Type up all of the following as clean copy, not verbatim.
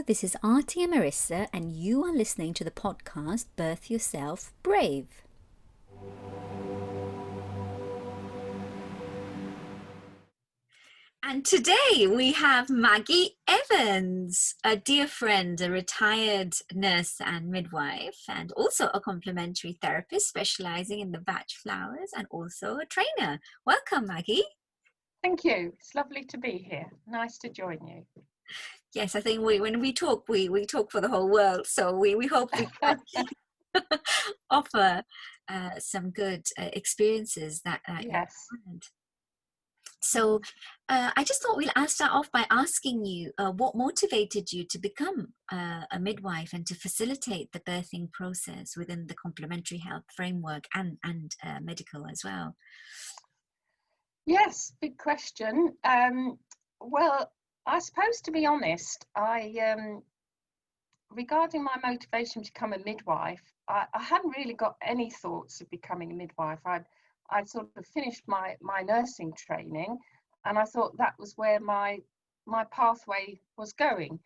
this is Artie and Marissa, and you are listening to the podcast Birth Yourself Brave. And today we have Maggie Evans, a dear friend, a retired nurse and midwife, and also a complementary therapist specializing in the Bach flowers, and also a trainer. Welcome, Maggie. Thank you. It's lovely to be here. Nice to join you. Yes, I think when we talk, we talk for the whole world. So we hope we can offer some good experiences that yes. you had. So I just thought I'll start off by asking you what motivated you to become a midwife and to facilitate the birthing process within the complementary health framework and medical as well. Yes, big question. Well, I suppose, to be honest, regarding my motivation to become a midwife, I hadn't really got any thoughts of becoming a midwife. I'd sort of finished my nursing training, and I thought that was where my pathway was going.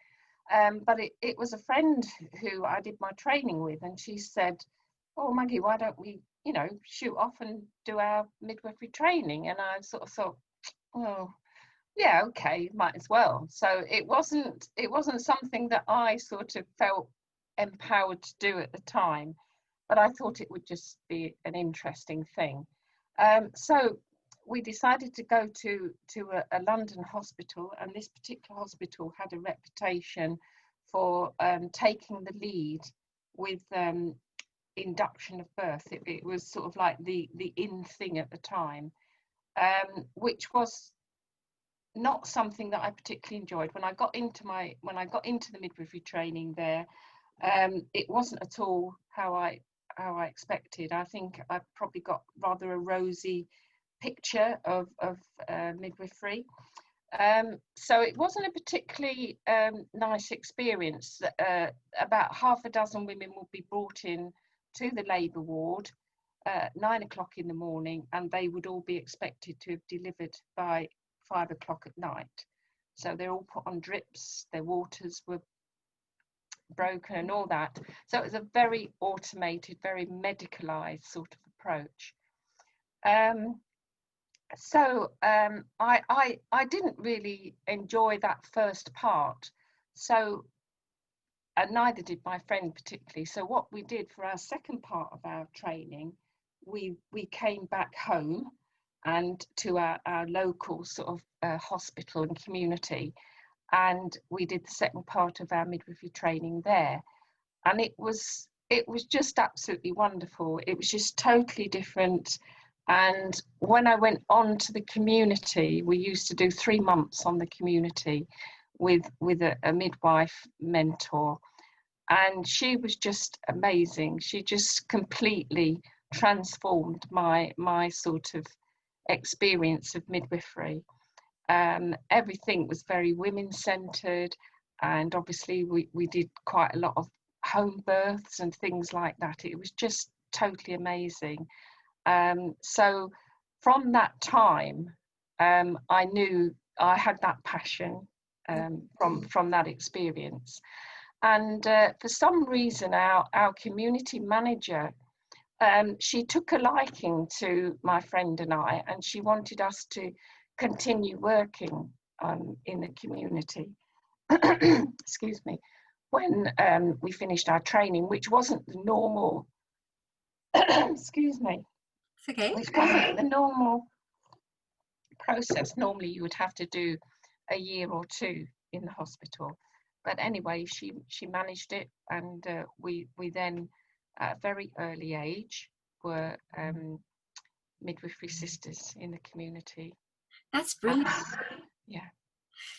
But it was a friend who I did my training with, and she said, "Oh, Maggie, why don't we, shoot off and do our midwifery training?" And I sort of thought, "Oh, yeah, okay, might as well." So it wasn't something that I sort of felt empowered to do at the time, but I thought it would just be an interesting thing. So we decided to go to a London hospital, and this particular hospital had a reputation for taking the lead with induction of birth. It was sort of like the in thing at the time, which was not something that I particularly enjoyed. When I got into the midwifery training there, it wasn't at all how I expected. I think I probably got rather a rosy picture of midwifery. So it wasn't a particularly nice experience. About half a dozen women would be brought in to the labour ward at 9 o'clock in the morning, and they would all be expected to have delivered by 5 o'clock at night. So they're all put on drips, their waters were broken and all that. So it was a very automated, very medicalized sort of approach. I didn't really enjoy that first part. So, and neither did my friend particularly. So what we did for our second part of our training, we came back home and to our local sort of hospital and community, and we did the second part of our midwifery training there, and it was just absolutely wonderful. It was just totally different. And when I went on to the community, we used to do 3 months on the community with a midwife mentor, and she was just amazing. She just completely transformed my sort of experience of midwifery. Everything was very women-centered, and obviously we did quite a lot of home births and things like that. It was just totally amazing. So from that time, I knew I had that passion from that experience. And for some reason, our community manager, she took a liking to my friend and I, and she wanted us to continue working in the community. Excuse me. When we finished our training, which wasn't the normal, excuse me. It's okay. Which wasn't the normal process. Normally you would have to do a year or 2 in the hospital. But anyway, she managed it, and we then, at a very early age, were midwifery sisters in the community. That's brilliant. Yeah.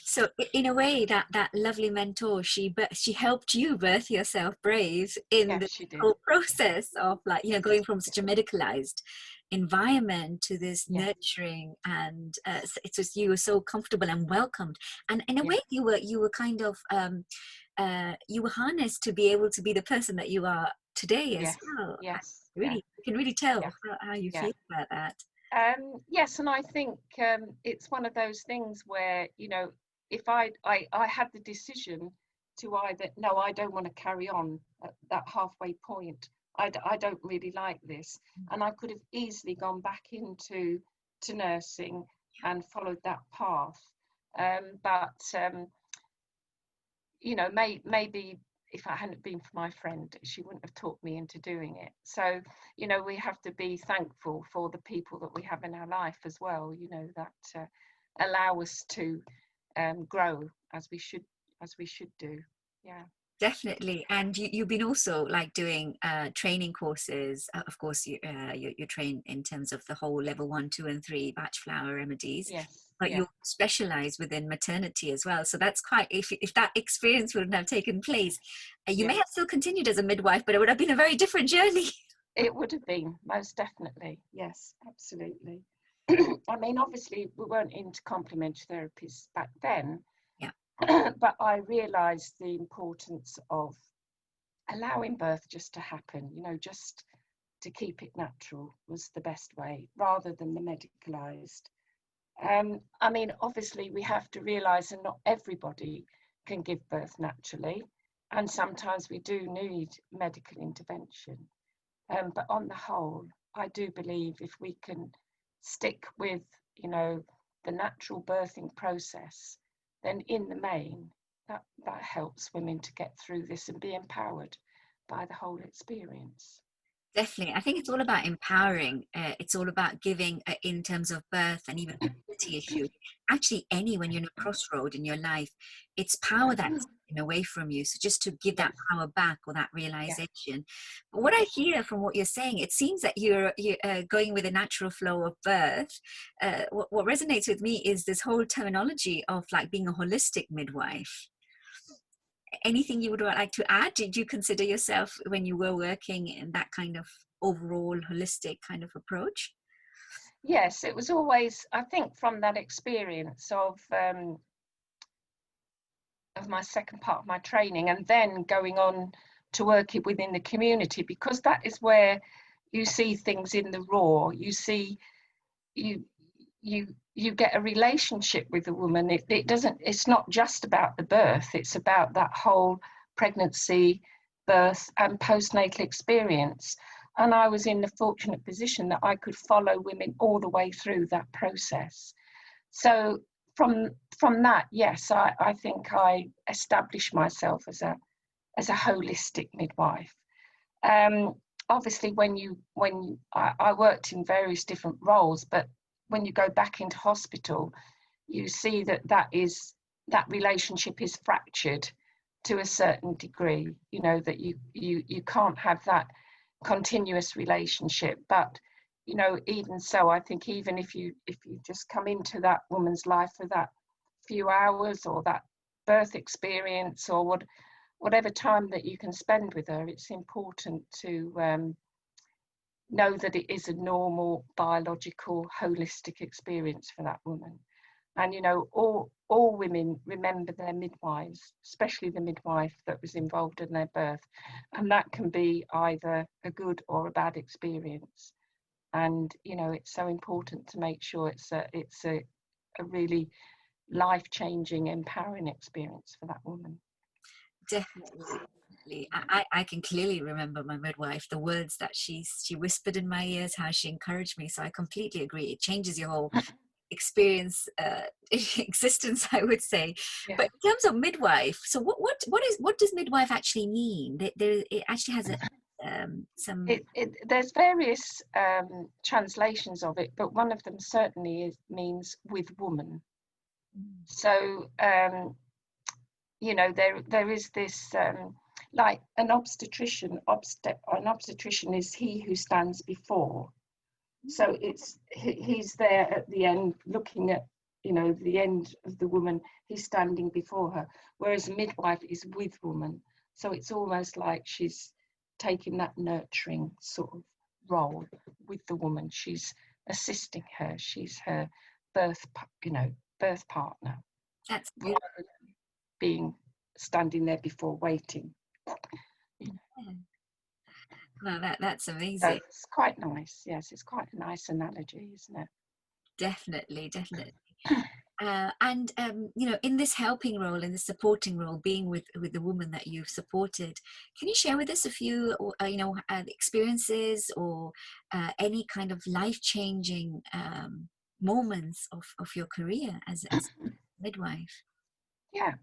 So in a way, that lovely mentor, she helped you birth yourself brave in the whole process of, like, going from such a medicalized environment to this nurturing, and it's just, you were so comfortable and welcomed, and in a way you were kind of you were harnessed to be able to be the person that you are today as well. Yes. You can really tell how you feel about that. Yes, and I think it's one of those things where, if I had the decision to either, no, I don't want to carry on at that halfway point. I don't really like this. And I could have easily gone back into nursing and followed that path. But you know, maybe if I hadn't been for my friend, she wouldn't have talked me into doing it. So, you know, we have to be thankful for the people that we have in our life as well, you know, that allow us to grow as we should do. Yeah. Definitely. And you've been also like doing training courses. Of course, you train in terms of the whole level 1, 2, and 3 batch flower remedies. Yes. But Yeah. you specialize within maternity as well. So that's quite, if that experience wouldn't have taken place, you may have still continued as a midwife, but it would have been a very different journey. It would have been, most definitely. Yes, absolutely. I mean, obviously, we weren't into complementary therapies back then. Yeah. But I realised the importance of allowing birth just to happen, you know, just to keep it natural was the best way, rather than the medicalised. I mean, obviously, we have to realise that not everybody can give birth naturally, and sometimes we do need medical intervention. But on the whole, I do believe if we can stick with, you know, the natural birthing process, then in the main, that helps women to get through this and be empowered by the whole experience. Definitely. I think it's all about empowering. It's all about giving in terms of birth and even fertility issues. Actually, when you're in a crossroad in your life, it's power that's taken away from you. So just to give that power back, or that realization. But what I hear from what you're saying, it seems that you're going with a natural flow of birth. What resonates with me is this whole terminology of like being a holistic midwife. Anything you would like to add? Did you consider yourself, when you were working in that kind of overall holistic kind of approach? Yes, it was always, I think, from that experience of my second part of my training, and then going on to work it within the community, because that is where you see things in the raw. You see, you get a relationship with the woman. It's not just about the birth, it's about that whole pregnancy, birth and postnatal experience. And I was in the fortunate position that I could follow women all the way through that process. So from that, yes, I think I established myself as a holistic midwife. Obviously, I worked in various different roles, but when you go back into hospital, you see that relationship is fractured to a certain degree. You know that you can't have that continuous relationship. But you know, even so, I think even if you just come into that woman's life for that few hours, or that birth experience, or whatever time that you can spend with her, it's important to know that it is a normal, biological, holistic experience for that woman. And you know, all women remember their midwives, especially the midwife that was involved in their birth, and that can be either a good or a bad experience. And you know, it's so important to make sure it's a really life-changing, empowering experience for that woman. Definitely. I can clearly remember my midwife, the words that she whispered in my ears, how she encouraged me. So I completely agree. It changes your whole experience, existence, I would say. Yeah. But in terms of midwife, so what does midwife actually mean? It actually has some. There's various translations of it, but one of them certainly means with woman. So you know, there is this like an obstetrician. An obstetrician is he who stands before. So he's there at the end, looking at, you know, the end of the woman. He's standing before her, whereas a midwife is with woman. So it's almost like she's taking that nurturing sort of role with the woman. She's assisting her. She's her birth partner. That's beautiful. Being standing there before waiting. Well, that's amazing. So it's quite nice. Yes, it's quite a nice analogy, isn't it? Definitely. And you know, in this helping role, in the supporting role, being with the woman that you've supported, can you share with us a few you know, experiences or any kind of life-changing moments of your career as a midwife? Yeah.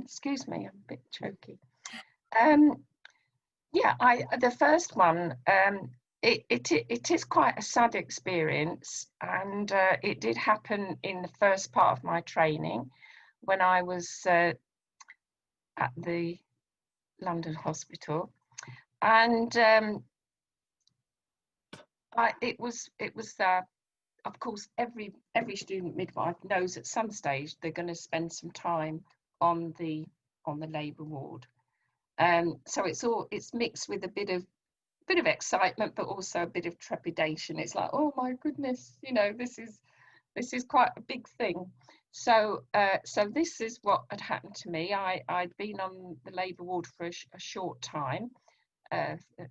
Excuse me, I'm a bit choky. Yeah, the first one, it is quite a sad experience, and it did happen in the first part of my training when I was at the London hospital, and it was of course every student midwife knows at some stage they're going to spend some time on the labour ward. So it's mixed with a bit of excitement, but also a bit of trepidation. It's like, oh my goodness, you know, this is quite a big thing. So this is what had happened to me. I'd been on the labour ward for a short time,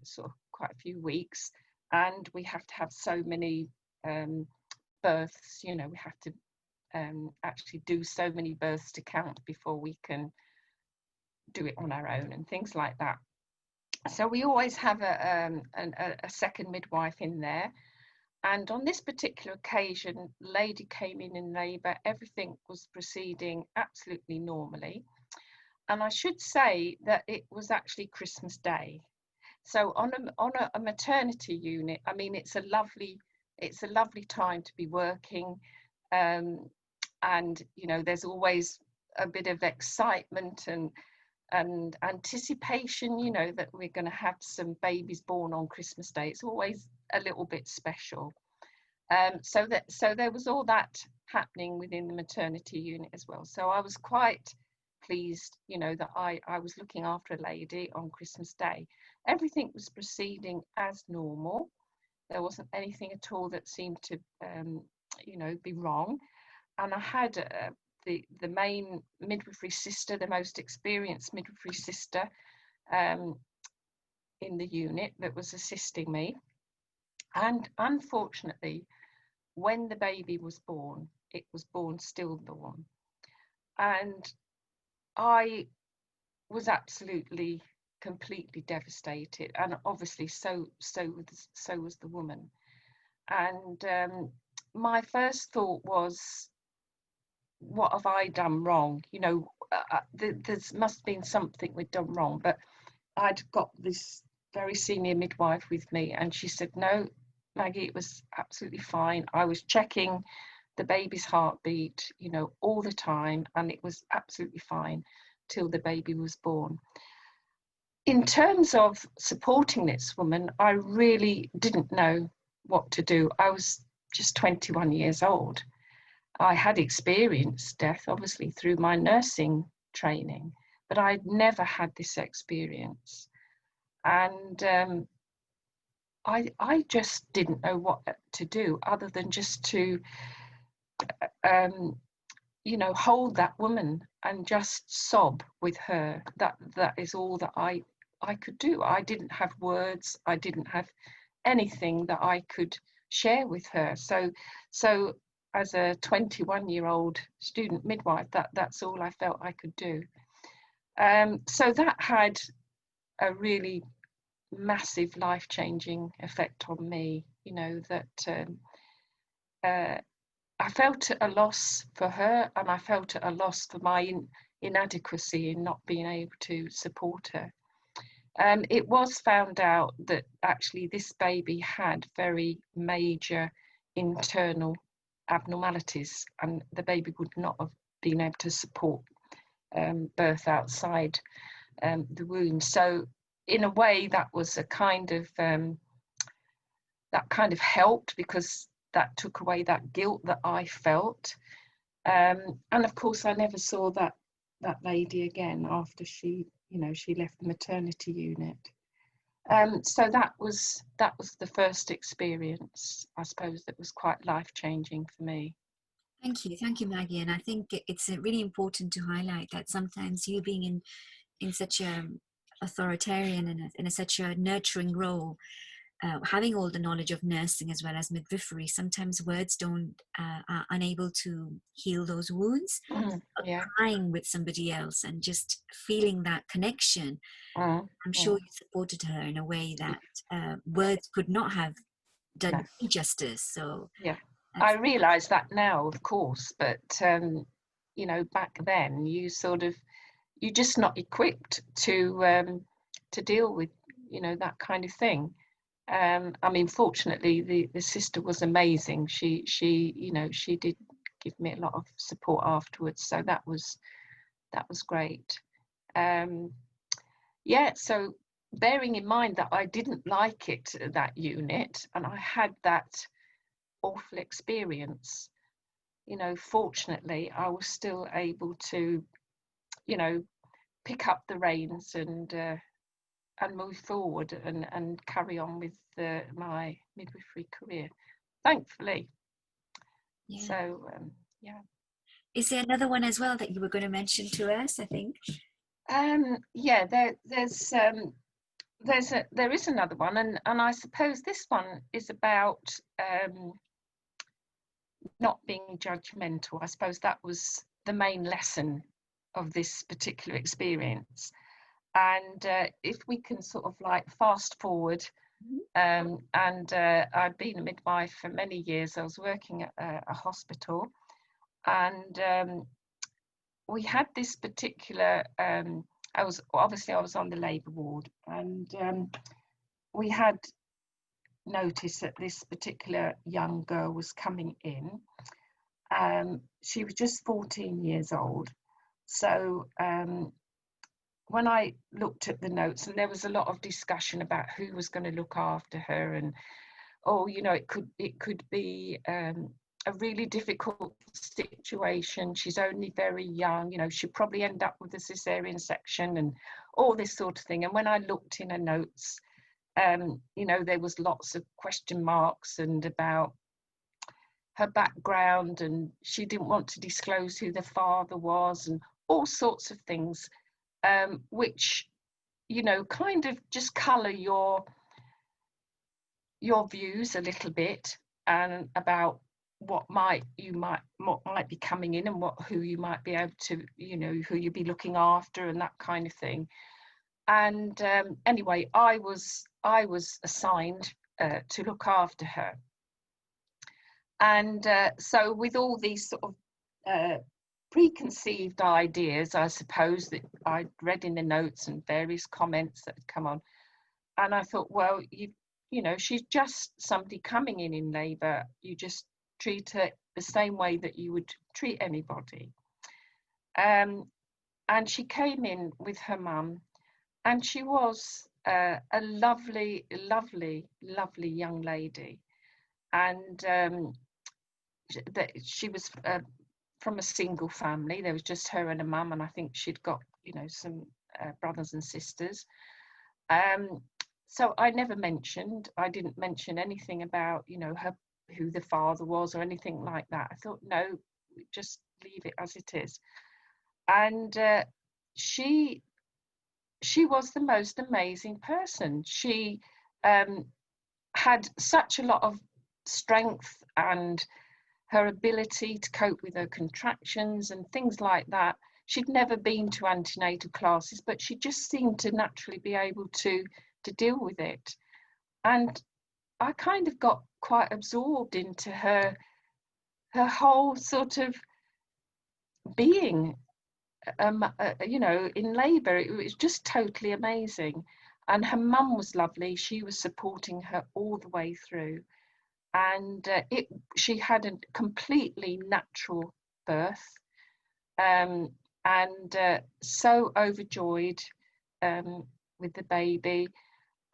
sort of quite a few weeks, and we have to have so many births. You know, we have to actually do so many births to count before we can do it on our own and things like that. So we always have a second midwife in there. And on this particular occasion, lady came in labour, everything was proceeding absolutely normally. And I should say that it was actually Christmas Day. So on a maternity unit, I mean, it's a lovely time to be working. And, you know, there's always a bit of excitement and anticipation, you know, that we're going to have some babies born on Christmas Day. It's always a little bit special. So there was all that happening within the maternity unit as well. So I was quite pleased, you know, that I was looking after a lady on Christmas Day. Everything was proceeding as normal. There wasn't anything at all that seemed to, you know, be wrong. And I had the main midwifery sister, the most experienced midwifery sister in the unit that was assisting me. And unfortunately, when the baby was born, it was born stillborn. And I was absolutely, completely devastated. And obviously, so was the woman. And my first thought was, what have I done wrong? You know, there must have been something we'd done wrong. But I'd got this very senior midwife with me, and she said, no, Maggie, it was absolutely fine. I was checking the baby's heartbeat, you know, all the time, and it was absolutely fine till the baby was born. In terms of supporting this woman, I really didn't know what to do. I was just 21 years old. I had experienced death, obviously, through my nursing training, but I'd never had this experience. And I just didn't know what to do other than just to, you know, hold that woman and just sob with her. That is all that I could do. I didn't have words. I didn't have anything that I could share with her. So as a 21-year-old student midwife, that's all I felt I could do. So that had a really massive life-changing effect on me, you know, that I felt a loss for her, and I felt a loss for my inadequacy in not being able to support her. It was found out that actually this baby had very major internal abnormalities, and the baby would not have been able to support birth outside the womb. So in a way, that was a kind of that kind of helped, because that took away that guilt that I felt. And of course, I never saw that lady again after she, you know, she left the maternity unit. So that was the first experience, I suppose, that was quite life-changing for me. Thank you, Maggie. And I think it's really important to highlight that sometimes you being in such a authoritarian and in such a nurturing role, having all the knowledge of nursing as well as midwifery, sometimes words are unable to heal those wounds. Yeah. Crying with somebody else and just feeling that connection, I'm sure you supported her in a way that words could not have done justice. So yeah, I realise that now, of course, but you know, back then you're just not equipped to deal with, you know, that kind of thing. I mean, fortunately, the sister was amazing. She you know, she did give me a lot of support afterwards, so that was great. Yeah, so bearing in mind that I didn't like it, that unit, and I had that awful experience, you know, fortunately I was still able to, you know, pick up the reins and move forward and carry on with my midwifery career, thankfully. Yeah. So yeah. Is there another one as well that you were going to mention to us, I think? Yeah, there is another one, and I suppose this one is about not being judgmental. I suppose that was the main lesson of this particular experience. And if we can sort of like fast forward, and I'd been a midwife for many years. I was working at a hospital, and we had this particular. I was on the labour ward, and we had noticed that this particular young girl was coming in. She was just 14 years old. So when I looked at the notes, and there was a lot of discussion about who was going to look after her, and you know, it could be a really difficult situation. She's only very young, you know, she'd probably end up with a cesarean section and all this sort of thing. And when I looked in her notes, you know, there was lots of question marks and about her background, and she didn't want to disclose who the father was, and all sorts of things, which, you know, kind of just colour your views a little bit, and about what might be coming in, and who you might be able to, you know, who you'd be looking after and that kind of thing. And anyway, I was assigned to look after her. And so with all these sort of preconceived ideas, I suppose, that I'd read in the notes and various comments that had come on, and I thought, well, you know, she's just somebody coming in labour. You just treat her the same way that you would treat anybody. And she came in with her mum, and she was a lovely, lovely, lovely young lady. And she was from a single family. There was just her and a mum, and I think she'd got, you know, some brothers and sisters. So I didn't mention anything about, you know, who the father was or anything like that. I thought, no, just leave it as it is. And she was the most amazing person. She had such a lot of strength, and her ability to cope with her contractions and things like that. She'd never been to antenatal classes, but she just seemed to naturally be able to deal with it. And I kind of got quite absorbed into her whole sort of being, you know, in labour. It was just totally amazing. And her mum was lovely. She was supporting her all the way through. And she had a completely natural birth, and so overjoyed with the baby.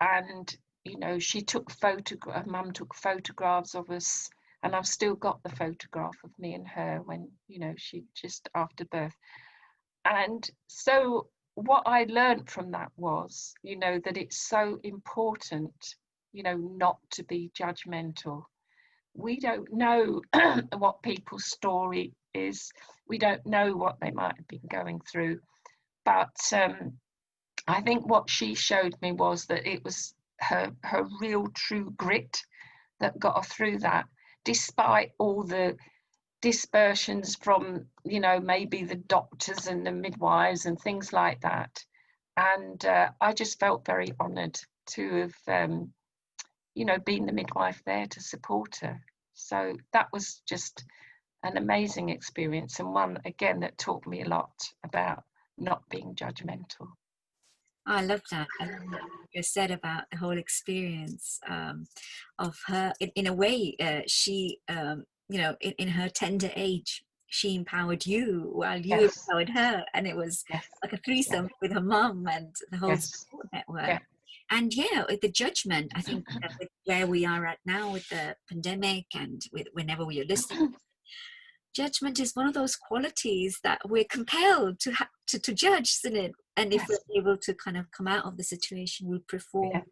And, you know, her mum took photographs of us, and I've still got the photograph of me and her when, you know, she just after birth. And so what I learned from that was, you know, that it's so important, you know, not to be judgmental. We don't know what people's story is. We don't know what they might have been going through. But I think what she showed me was that it was her real true grit that got her through that, despite all the dispersions from, you know, maybe the doctors and the midwives and things like that. And I just felt very honoured to have, you know, been the midwife there to support her. So that was just an amazing experience, and one again that taught me a lot about not being judgmental. I love that. I love what you said about the whole experience of her. In a way, she, you know, in her tender age, she empowered you while you empowered her, and it was like a threesome with her mum and the whole support network. And yeah, with the judgment, I think with where we are at now with the pandemic and with whenever we are listening, judgment is one of those qualities that we're compelled to judge, isn't it? And if we're able to kind of come out of the situation, we'll perform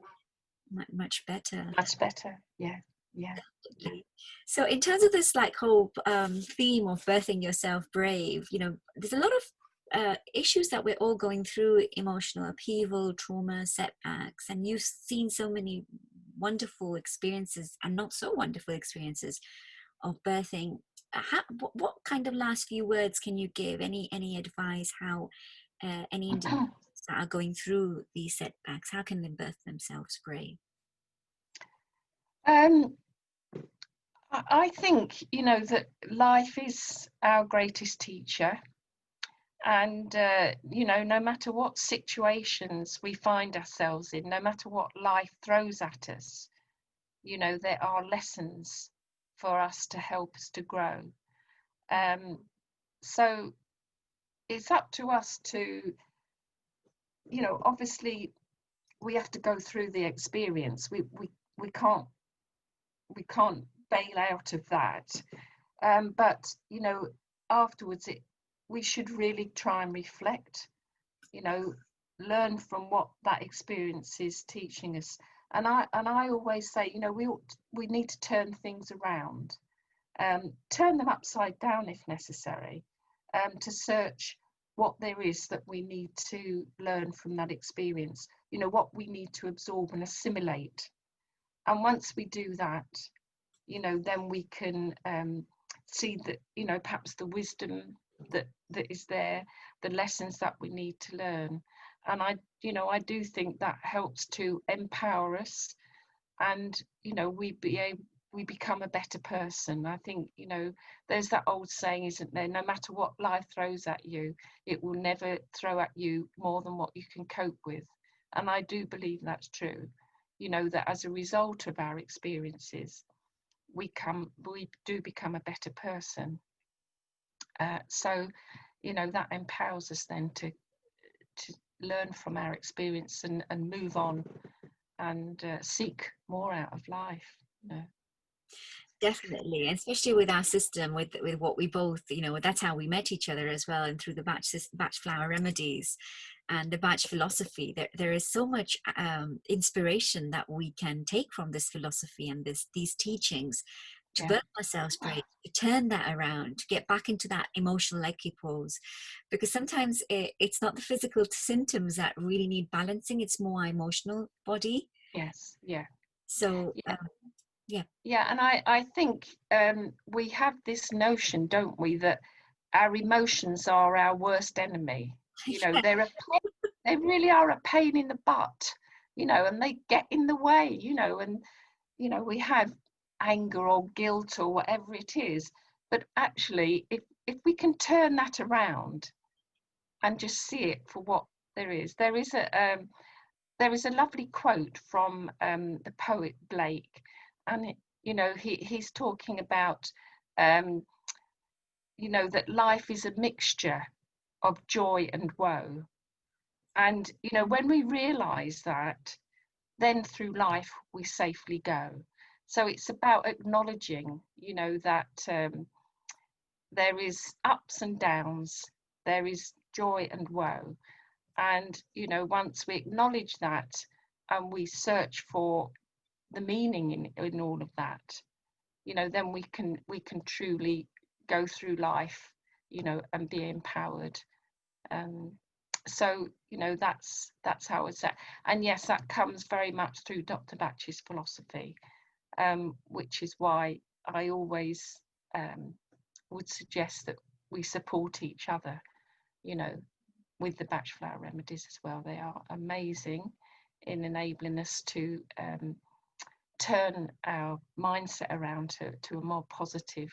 much better. Much better, yeah. So in terms of this like whole theme of birthing yourself brave, you know, there's a lot of issues that we're all going through: emotional upheaval, trauma, setbacks, and you've seen so many wonderful experiences and not so wonderful experiences of birthing. What kind of last few words can you give? Any advice how any individuals that are going through these setbacks, how can they birth themselves brave? I think, you know, that life is our greatest teacher, and you know, no matter what situations we find ourselves in, no matter what life throws at us, you know, there are lessons for us to help us to grow. So it's up to us to, you know, obviously we have to go through the experience. We can't bail out of that. But, you know, afterwards we should really try and reflect, you know, learn from what that experience is teaching us. And I always say, you know, we need to turn things around, turn them upside down if necessary, to search what there is that we need to learn from that experience, you know, what we need to absorb and assimilate. And once we do that, you know, then we can see that, you know, perhaps the wisdom that is there, the lessons that we need to learn. And I do think that helps to empower us, and, you know, we become a better person. I think, you know, there's that old saying, isn't there? No matter what life throws at you, it will never throw at you more than what you can cope with. And I do believe that's true. You know, that as a result of our experiences, we do become a better person. So, you know, that empowers us then to learn from our experience and move on and seek more out of life. You know. Definitely, especially with our system, with what we both, you know, that's how we met each other as well, and through the batch flower remedies and the batch philosophy. There is so much inspiration that we can take from this philosophy and these teachings to birth ourselves brave, to turn that around, to get back into that emotional equipoise, because sometimes it's not the physical symptoms that really need balancing, it's more our emotional body. So and I think we have this notion, don't we, that our emotions are our worst enemy. You know, they really are a pain in the butt, you know, and they get in the way, you know, and, you know, we have anger or guilt or whatever it is. But actually, if we can turn that around and just see it for what there is a lovely quote from the poet Blake, and you know, he's talking about you know, that life is a mixture of joy and woe. And, you know, when we realize that, then through life we safely go. So it's about acknowledging, you know, that there is ups and downs, there is joy and woe. And, you know, once we acknowledge that and we search for the meaning in all of that, you know, then we can truly go through life, you know, and be empowered. so that's how it's at. And yes, that comes very much through Dr. Batch's philosophy, which is why I always would suggest that we support each other, with the Batch flower remedies as well. They are amazing in enabling us to turn our mindset around to a more positive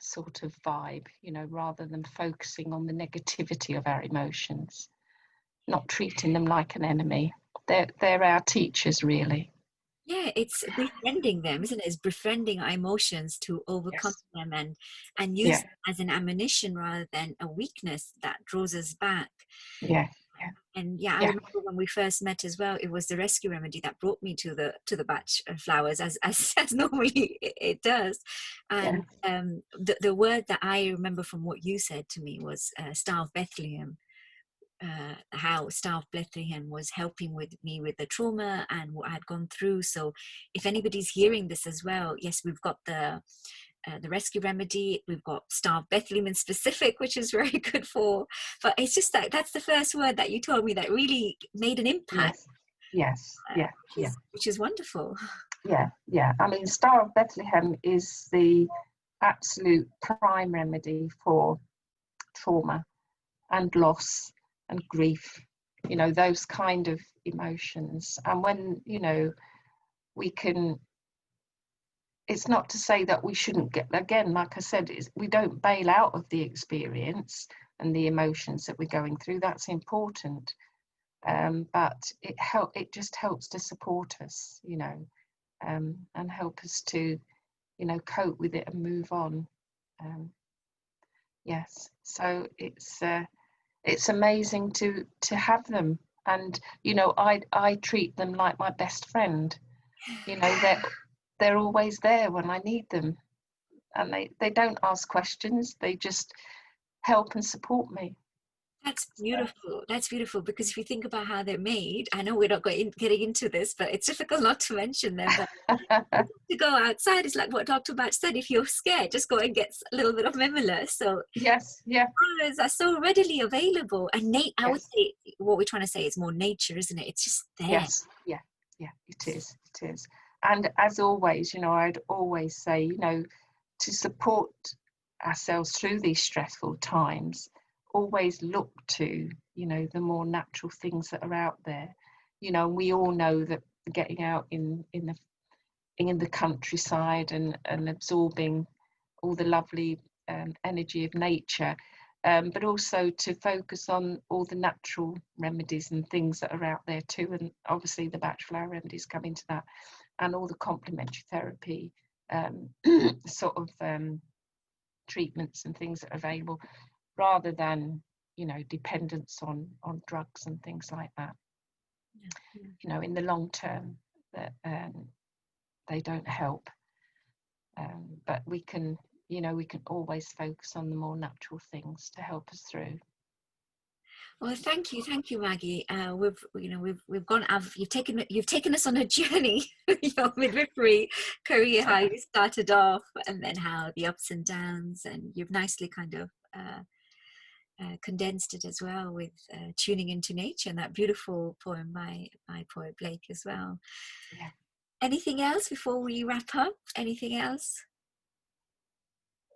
sort of vibe, rather than focusing on the negativity of our emotions, not treating them like an enemy. They're our teachers, really. Yeah, it's befriending them, isn't it? It's befriending our emotions to overcome them and use them as an ammunition rather than a weakness that draws us back. And I remember when we first met as well, it was the rescue remedy that brought me to the batch of flowers, as normally it does. And the word that I remember from what you said to me was Star of Bethlehem. How Star of Bethlehem was helping me with the trauma and what I had gone through. So if anybody's hearing this as well, yes, we've got the rescue remedy, we've got Star of Bethlehem in specific, which is very good for, but it's just that's the first word that you told me that really made an impact. Which is wonderful. I mean, Star of Bethlehem is the absolute prime remedy for trauma and loss and grief, those kind of emotions. And when we can, it's not to say that we shouldn't get, again, like I said, we don't bail out of the experience and the emotions that we're going through. That's important, but it just helps to support us, and help us to cope with it and move on. So it's amazing to have them, and I treat them like my best friend. They're always there when I need them, and they don't ask questions, they just help and support me. That's beautiful, because if you think about how they're made, I know we're not getting into this, but it's difficult not to mention them, but to go outside is like what Dr. Batch said, if you're scared, just go and get a little bit of Mimula. So flowers are so readily available, and I would say what we're trying to say is more nature, isn't it? It's just there. It is. And as always, I'd always say, to support ourselves through these stressful times, always look to the more natural things that are out there. We all know that getting out in the countryside and absorbing all the lovely energy of nature, but also to focus on all the natural remedies and things that are out there too, and obviously the batch flower remedies come into that, and all the complementary therapy sort of treatments and things that are available, rather than dependence on drugs and things like that. In the long term, that they don't help, but we can always focus on the more natural things to help us through. Well, thank you, Maggie. We've gone. You've taken us on a journey with your midwifery career, how you started off, and then how the ups and downs, and you've nicely kind of condensed it as well with tuning into nature, and that beautiful poem by poet Blake as well. Anything else before we wrap up? Anything else?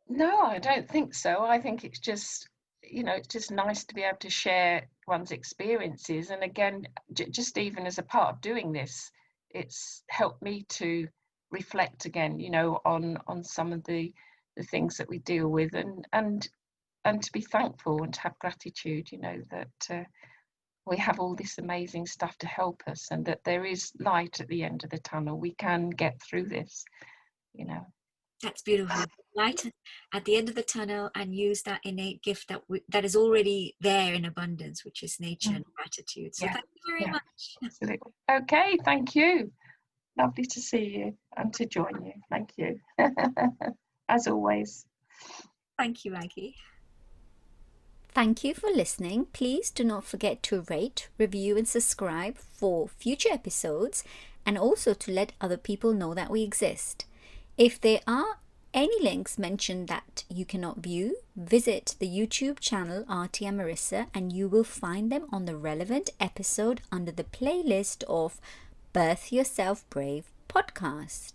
No, I don't think so. I think it's just it's just nice to be able to share one's experiences, and again, just even as a part of doing this, it's helped me to reflect again on some of the things that we deal with, and to be thankful and to have gratitude, that we have all this amazing stuff to help us, and that there is light at the end of the tunnel. We can get through this. That's beautiful. Light at the end of the tunnel, and use that innate gift that is already there in abundance, which is nature and gratitude. So thank you very much. Absolutely. Okay, thank you. Lovely to see you and to join you. Thank you. As always. Thank you, Maggie. Thank you for listening. Please do not forget to rate, review and subscribe for future episodes, and also to let other people know that we exist. If there are any links mentioned that you cannot view, visit the YouTube channel Artie and Marissa and you will find them on the relevant episode under the playlist of Birth Yourself Brave podcast.